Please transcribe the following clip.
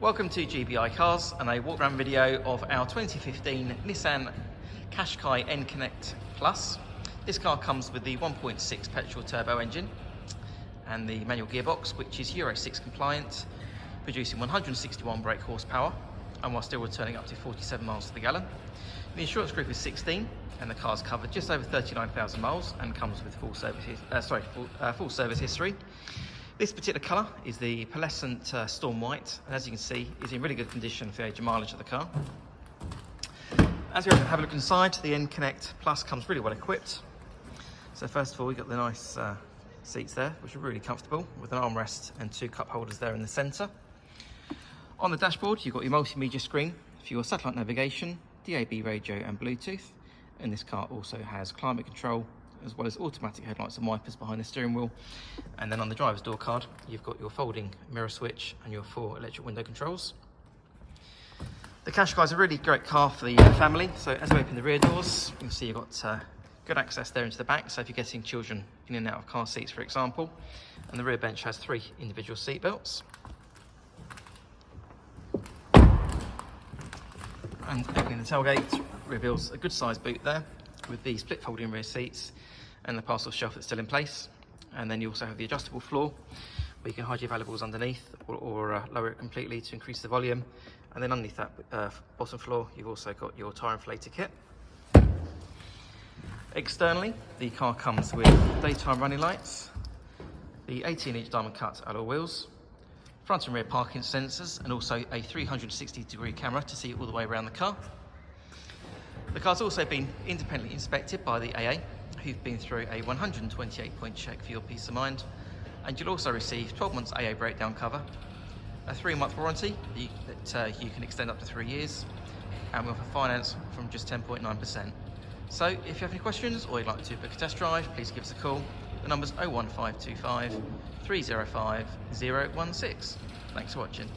Welcome to GBI Cars and a walk around video of our 2015 Nissan Qashqai N-Tec Plus. This car comes with the 1.6 petrol turbo engine and the manual gearbox, which is Euro 6 compliant, producing 161 brake horsepower and while still returning up to 47 miles to the gallon. The insurance group is 16 and the car's covered just over 39,000 miles and comes with full service history. This particular colour is the Pearlescent Storm White, and as you can see is in really good condition for the age and mileage of the car. As we have a look inside, the N-Tec Plus comes really well equipped. So first of all, we've got the nice seats there, which are really comfortable, with an armrest and two cup holders there in the centre. On the dashboard, you've got your multimedia screen for your satellite navigation, DAB radio and Bluetooth, and this car also has climate control as well as automatic headlights and wipers behind the steering wheel. And then on the driver's door card, you've got your folding mirror switch and your 4 electric window controls. The Qashqai is a really great car for the family. So as we open the rear doors, you'll see you've got good access there into the back. So if you're getting children in and out of car seats, for example, and the rear bench has 3 individual seat belts. And opening the tailgate reveals a good sized boot there with the split folding rear seats and the parcel shelf that's still in place. And then you also have the adjustable floor where you can hide your valuables underneath or lower it completely to increase the volume. And then underneath that bottom floor, you've also got your tyre inflator kit. Externally, the car comes with daytime running lights, the 18-inch diamond cut alloy wheels, front and rear parking sensors, and also a 360-degree camera to see all the way around the car. The car's also been independently inspected by the AA, who've been through a 128-point check for your peace of mind, and you'll also receive 12 months AA breakdown cover, a 3-month warranty that you can extend up to 3 years, and we offer finance from just 10.9%. So if you have any questions or you'd like to book a test drive, please give us a call. The number's 01525 305 016. Thanks for watching.